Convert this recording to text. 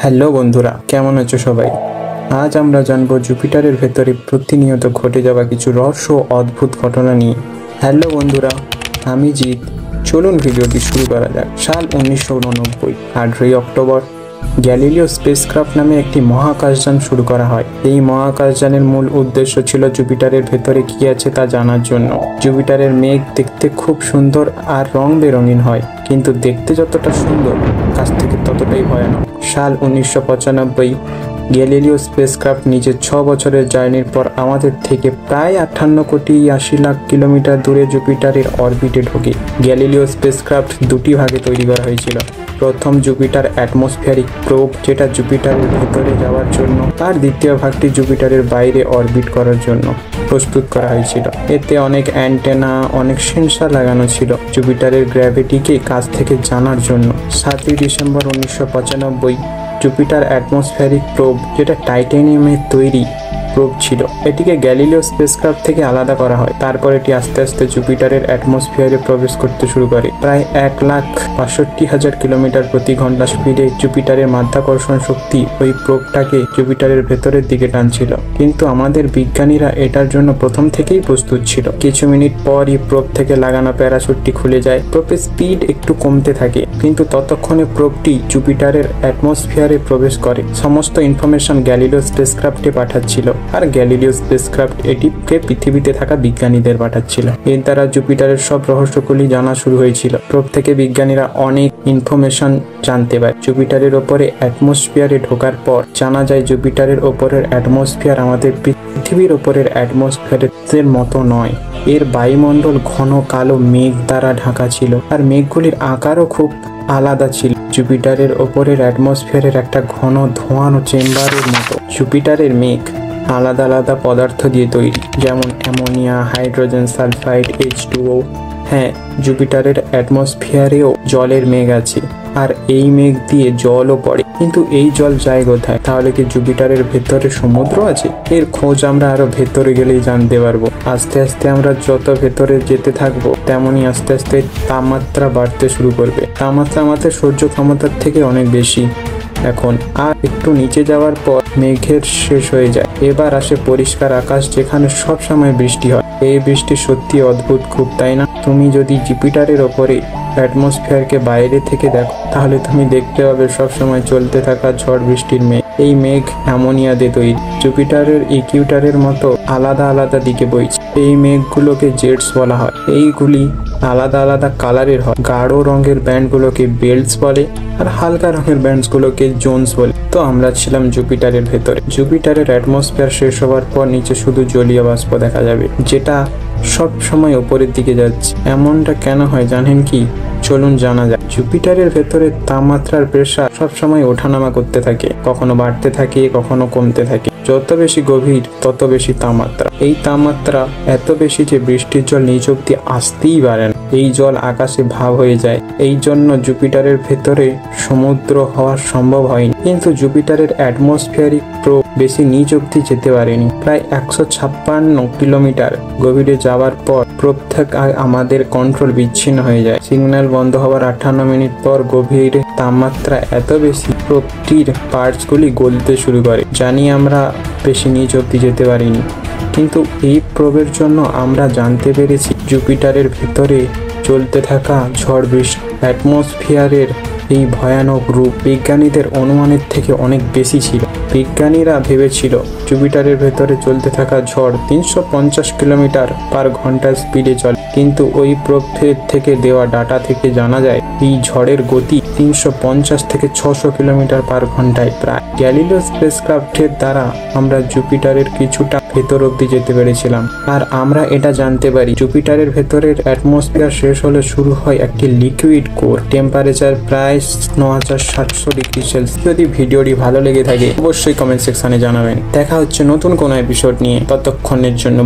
Hello বন্ধুরা, কেমন আছো সবাই? আজ আমরা জানবো জুপিটারের ভেতরে প্রতিনিয়ত ঘটে যাওয়া কিছু রহস্য ও অদ্ভুত ঘটনা নিয়ে। হ্যালো বন্ধুরা, আমি জিৎ। চলুন ভিডিওটি শুরু করা যাক। সাল 1989, 8ই অক্টোবর গ্যালিলিও স্পেসক্রাফট নামে একটি মহাকাশযান শুরু করা হয়। এই মহাকাশযানের মূল উদ্দেশ্য ছিল জুপিটারের ভেতরে কি আছে তা জানার জন্য। জুপিটারের মেঘ দেখতে খুব সুন্দর আর রং বেরঙিন হয়, কিন্তু দেখতে যতটা সুন্দর কাছ থেকে ততটাই ভয়ানক। সাল 1995, গ্যালিলিও স্পেসক্রাফট নিজের 6 বছরের জার্নির পর আমাদের থেকে প্রায় 58,80,00,000 কিলোমিটার দূরে জুপিটারের অরবিটে ঢোকে। গ্যালিলিও স্পেসক্রাফট দুটি ভাগে তৈরি করা হয়েছিল। প্রথম জুপিটার অ্যাটমসফিয়ারিক প্রোব, যেটা জুপিটারের ভেতরে যাওয়ার জন্য, আর দ্বিতীয় ভাগটি জুপিটারের বাইরে অরবিট করার জন্য প্রস্তুত করা হয়েছিল। এতে অনেক অ্যান্টেনা, অনেক সেন্সর লাগানো ছিল জুপিটারের গ্র্যাভিটিকে কাছ থেকে জানার জন্য। 7ই ডিসেম্বর 1995, জুপিটার অ্যাটমসফিয়ারিক প্রোব, যেটা টাইটানিয়ামের তৈরি প্রোব ছিল, এটিকে গ্যালিলিও স্পেসক্রাফট থেকে আলাদা করা হয়। তারপর এটি আস্তে আস্তে জুপিটারের অ্যাটমসফিয়ারে প্রবেশ করতে শুরু করে। প্রায় 1,62,000 কিলোমিটার প্রতি ঘন্টা স্পিডে জুপিটারের মাধ্যাকর্ষণ শক্তি ওই প্রোবটাকে জুপিটারের ভেতরের দিকে টানছিল। কিন্তু আমাদের বিজ্ঞানীরা এটার জন্য প্রথম থেকেই প্রস্তুত ছিল। কিছু মিনিট পরই প্রোব থেকে লাগানো প্যারাশুটটি খুলে যায়। প্রোবের স্পিড একটু কমতে থাকে, কিন্তু ততক্ষণে প্রোবটি জুপিটারের অ্যাটমসফিয়ারে প্রবেশ করে। সমস্ত ইনফরমেশন গ্যালিলিও স্পেসক্রাফটে পাঠাচ্ছিল, আর গ্যালিলিও স্পেসক্রাফট এটিকে পৃথিবীতে থাকা বিজ্ঞানীদের পাঠাচ্ছিল। এর দ্বারা জুপিটারের সব রহস্যগুলি জানা শুরু হয়েছিল। প্রোব থেকে বিজ্ঞানীরা অনেক ইনফরমেশন জানতে পারে। জুপিটারের ওপরে অ্যাটমসফিয়ারে ঢোকার পর জানা যায় জুপিটারের ওপরের অ্যাটমসফিয়ার আমাদের পৃথিবীর ওপরের অ্যাটমসফিয়ারের মতো নয়। এর বায়ুমণ্ডল ঘন কালো মেঘ দ্বারা ঢাকা ছিল, আর মেঘগুলির আকারও খুব আলাদা ছিল। জুপিটারের ওপরের অ্যাটমসফিয়ারের একটা ঘন ধোঁয়ানো চেম্বারের মতো। জুপিটারের মেঘ আলাদা আলাদা পদার্থ দিয়ে তৈরি, যেমন অ্যামোনিয়া, হাইড্রোজেন সালফাইড, H2O। হ্যাঁ, জুপিটারের অ্যাটমসফিয়ারেও জলের মেঘ আছে, আর এই মেঘ দিয়ে জলও পড়ে। কিন্তু এই জল যায় কোথায়? তাহলে কি জুপিটারের ভেতরে সমুদ্র আছে? এর খোঁজ আমরা আরো ভেতরে গেলেই জানতে পারবো। আস্তে আস্তে আমরা যত ভেতরে যেতে থাকবো, তেমনি আস্তে আস্তে তাপমাত্রা বাড়তে শুরু করবে। তাপমাত্রা আমাদের সহ্য ক্ষমতার থেকে অনেক বেশি এখন। আর একটু নিচে যাওয়ার পর মেঘের শেষ হয়ে যায়। এবার আসে পরিষ্কার আকাশ, যেখানে সব সময় বৃষ্টি হয়। এই বৃষ্টি সত্যি অদ্ভুত খুব, তাই না? তুমি যদি জুপিটারের ওপরে অ্যাটমসফিয়ারকে বাইরে থেকে দেখো, তাহলে তুমি দেখতে পাবে সবসময় চলতে থাকা ঝড় বৃষ্টির মেঘ। এই মেঘ অ্যামোনিয়া দিয়ে তৈরি। জুপিটারের ইকুয়েটরের মতো আলাদা আলাদা দিকে বইছে। এই মেঘগুলোকে জেটস বলা হয়। এইগুলি আলাদা আলাদা কালারের হয়। গাঢ় রঙের ব্যান্ডগুলোকে বেল্টস বলে, আর হালকা রঙের ব্যান্ডগুলোকে জোনস বলে। তো আমরা ছিলাম জুপিটারের ভেতরে। জুপিটারের অ্যাটমসফিয়ার শেষ হওয়ার পর নিচে শুধু জলীয় বাষ্প দেখা যাবে, যেটা সব সময় উপরের দিকে যাচ্ছে। এমনটা কেন হয় জানেন কি? চলুন জানা যায়। জুপিটারের ভেতরে তাপমাত্রার প্রেসার সবসময় ওঠানামা করতে থাকে, কখনো বাড়তে থাকে, কখনো কমতে থাকে। যত বেশি গভীর তত বেশি তাপমাত্রা। এই তাপমাত্রা এত বেশি যে বৃষ্টির জল নিচ অব্দি আসতেই পারে না। এই জল আকাশে ভাব হয়ে যায়। এই জন্য জুপিটারের ভেতরে সমুদ্র হওয়া সম্ভব হয়নি। কিন্তু জুপিটারের অ্যাটমসফিয়ারিক প্রোব বেশি নিচ অব্দি যেতে পারেনি। প্রায় 156 কিলোমিটার গভীরে যাওয়ার পর প্রোব থেকে আমাদের কন্ট্রোল বিচ্ছিন্ন হয়ে যায়। সিগন্যাল বন্ধ হওয়ার 58 মিনিট পর গভীরে তাপমাত্রা এত বেশি, প্রোবটির পার্টসগুলি গলতে শুরু করে। জানি আমরা বেশি নিচ অব্দি যেতে পারিনি, কিন্তু এই প্রোবের জন্য আমরা জানতে পেরেছি জুপিটারের ভেতরে চলতে থাকা ঝড় বৃষ্টি অ্যাটমসফিয়ারের এই ভয়ানক রূপ বিজ্ঞানীদের অনুমানের থেকে অনেক বেশি ছিল। বিজ্ঞানীরা ভেবেছিল জুপিটারের ভেতরে চলতে থাকা ঝড় 350 কিলোমিটার পার ঘন্টা স্পিডে চলে, কিন্তু ওই প্রোবের থেকে দেওয়া ডাটা থেকে জানা যায় এই ঝড়ের গতি 350 থেকে 600 কিলোমিটার পার ঘন্টায় প্রায়। গ্যালিলিও স্পেসক্রাফটের দ্বারা আমরা জুপিটারের কিছুটা ভেতর অব্দি যেতে পেরেছিলাম, আর আমরা এটা জানতে পারি জুপিটারের ভেতরের অ্যাটমসফিয়ার শেষ হলে শুরু হয় একটি লিকুইড কোর। টেম্পারেচার প্রায় 9700 ডিগ্রি সেলসিয়াস। যদি ভিডিওটি ভালো লেগে থাকে অবশ্যই কমেন্ট সেকশনে জানাবেন। দেখা হচ্ছে নতুন কোনো এপিসোড নিয়ে। ততক্ষণের জন্য